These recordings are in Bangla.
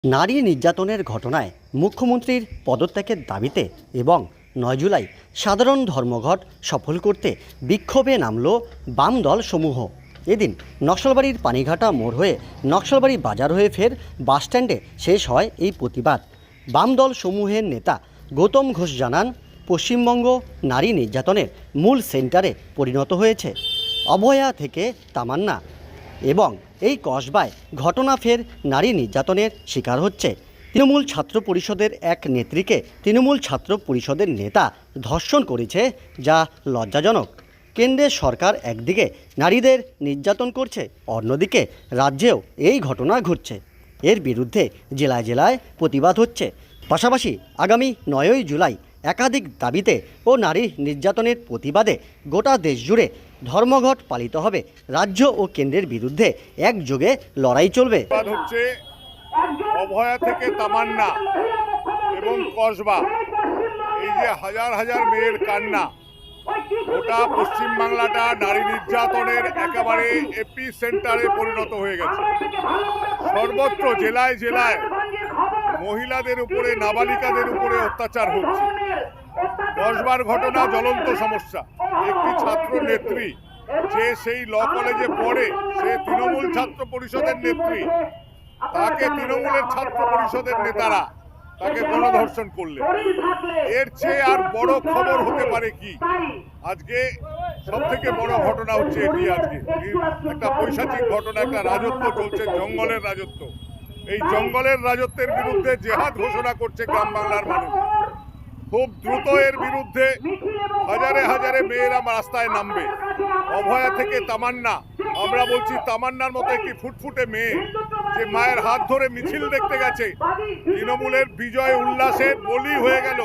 নারী নির্যাতনের ঘটনায় মুখ্যমন্ত্রীর পদত্যাগের দাবিতে এবং ৯ জুলাই সাধারণ ধর্মঘট সফল করতে বিক্ষোভে নামল বাম দল সমূহ। এদিন নকশালবাড়ির পানিঘাটা মোড় হয়ে নকশালবাড়ি বাজার হয়ে ফের বাসস্ট্যান্ডে শেষ হয় এই প্রতিবাদ। বাম দল সমূহের নেতা গৌতম ঘোষ জানান, পশ্চিমবঙ্গ নারী নির্যাতনের মূল সেন্টারে পরিণত হয়েছে। অভয়া থেকে তামান্না এবং এই কসবায় ঘটনা ফের নারী নির্যাতনের শিকার হচ্ছে। তৃণমূল ছাত্র পরিষদের এক নেত্রীকে তৃণমূল ছাত্র পরিষদের নেতা ধর্ষণ করেছে, যা লজ্জাজনক। কেন্দ্রের সরকার একদিকে নারীদের নির্যাতন করছে, অন্যদিকে রাজ্যেও এই ঘটনা ঘটছে। এর বিরুদ্ধে জেলায় জেলায় প্রতিবাদ হচ্ছে। পাশাপাশি আগামী ৯ই জুলাই একাধিক দাবিতে ও নারী নির্যাতনের প্রতিবাদে গোটা দেশ জুড়ে ধর্মঘট পালিত হবে। রাজ্য ও কেন্দ্রের বিরুদ্ধে একযোগে লড়াই চলবে। হচ্ছে অভয়া থেকে তামান্না এবং কসবা, এই যে হাজার হাজার মেয়ের কান্না, গোটা পশ্চিমবাংলাটা নারী নির্যাতনের একেবারে এপি সেন্টারে পরিণত হয়ে গেছে। সর্বত্র জেলায় জেলায় মহিলাদের উপরে, নাবালিকাদের উপরে অত্যাচার হচ্ছে। কসবার ঘটনা জ্বলন্ত সমস্যা। একটি ছাত্র নেত্রী, যে সেই ল কলেজে পড়ে, সে তৃণমূল ছাত্র পরিষদের নেত্রী, তাকে তৃণমূলের ছাত্র পরিষদের নেতারা তাকে গণধর্ষণ করলেন। এর চেয়ে আর বড় খবর হতে পারে কি? আজকে সব থেকে বড় ঘটনা হচ্ছে এটি। আজকে একটা পৈশাচিক ঘটনা, একটা রাজত্ব চলছে, জঙ্গলের রাজত্ব। এই জঙ্গলের রাজত্বের বিরুদ্ধে জেহাদ ঘোষণা করছে গ্রাম বাংলার মানুষ। খুব দ্রুত এর বিরুদ্ধে হাজারে হাজারে মেয়েরা রাস্তায় নামবে। অভয়া থেকে তামান্না, আমরা বলছি তামান্নার মতো একটি ফুটফুটে মেয়ে, যে মায়ের হাত ধরে মিছিল দেখতে গেছে, তৃণমূলের বিজয় উল্লাসের বলি হয়ে গেল।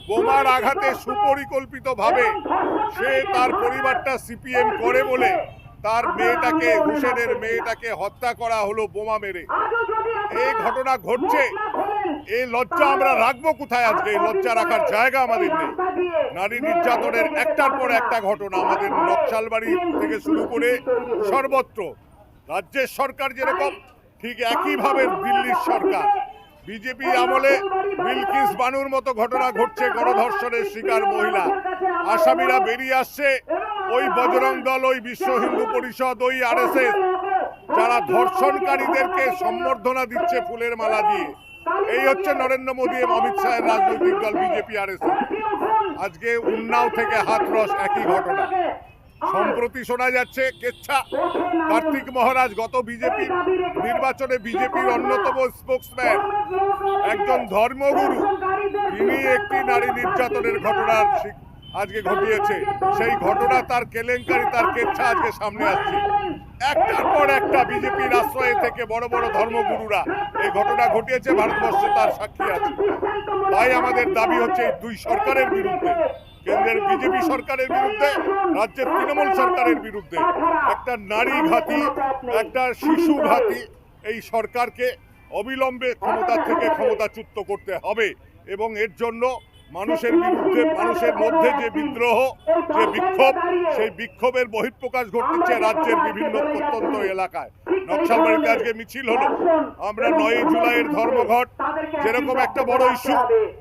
বোমার আঘাতে সুপরিকল্পিতভাবে সে তার পরিবারটা সিপিএম করে বলে তার মেয়েটাকে, হুসেনের মেয়েটাকে হত্যা করা হলো বোমা মেরে। এই ঘটনা ঘটছে, এই লজ্জা আমরা রাখবো কোথায়? আজকে এই লজ্জা রাখার জায়গা আমাদের নেই। নারী নির্যাতনের একটার পর একটা ঘটনা আমাদের নকশালবাড়ি থেকে শুরু করে সর্বত্র। রাজ্যের সরকার যেরকম, ঠিক একইভাবে দিল্লির সরকার। বিজেপি আমলে বিলকিস বানুর মতো ঘটনা ঘটছে, গণধর্ষণের শিকার মহিলা। আসামিরা বেরিয়ে আসছে, ওই বজরং দল, ওই বিশ্ব হিন্দু পরিষদ, ওই আরএসএস, যারা ধর্ষণকারীদেরকে সম্বর্ধনা দিচ্ছে ফুলের মালা দিয়ে। এই হচ্ছে নরেন্দ্র মোদী এবং অমিত শাহের রাজনৈতিক দল বিজেপি আরএসএস। আজকে উন্নাও থেকে হাথরস একই ঘটনা। সম্প্রতি শোনা যাচ্ছে কেচ্ছা কার্তিক মহারাজ, গত বিজেপি নির্বাচনে বিজেপির অন্যতম স্পোক্সম্যান, একজন ধর্মগুরু, তিনি একটি নারী নির্যাতনের ঘটনার আজকে ঘটিয়েছে। সেই ঘটনা, তার কেলেঙ্কারি, তার কেচ্ছা আজকে সামনে আসছে। একটার পর একটা বিজেপির আশ্রয় থেকে বড় বড় ধর্মগুরুরা এই ঘটনা ঘটিয়েছে, ভারতবর্ষে তার সাক্ষী আছে। তাই আমাদের দাবি হচ্ছে এই দুই সরকারের বিরুদ্ধে, কেন্দ্রের বিজেপি সরকারের বিরুদ্ধে, রাজ্যের তৃণমূল সরকারের বিরুদ্ধে, একটা নারী ঘাতী, একটা শিশু ঘাতী এই সরকারকে অবিলম্বে ক্ষমতা থেকে ক্ষমতাচ্যুত করতে হবে। এবং এর জন্য মানুষের বিরুদ্ধে, মানুষের মধ্যে যে বিদ্রোহ, যে বিক্ষোভ, সেই বিক্ষোভের বহিঃপ্রকাশ ঘটছে রাজ্যের বিভিন্ন প্রত্যন্ত এলাকায়। নকশালবাড়িতে আজকে মিছিল হলো। আমরা ৯ই জুলাইয়ের ধর্মঘট যেরকম একটা বড় ইস্যু,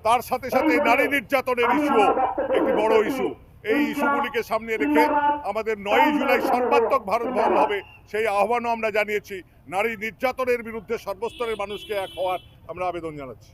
তার সাথে সাথে নারী নির্যাতনের ইস্যুও একটি বড় ইস্যু। এই ইস্যুগুলিকে সামনে রেখে আমাদের ৯ই জুলাই সর্বাত্মক ভারত বন্ধ হবে, সেই আহ্বানও আমরা জানিয়েছি। নারী নির্যাতনের বিরুদ্ধে সর্বস্তরের মানুষকে এক হওয়ার আমরা আবেদন জানাচ্ছি।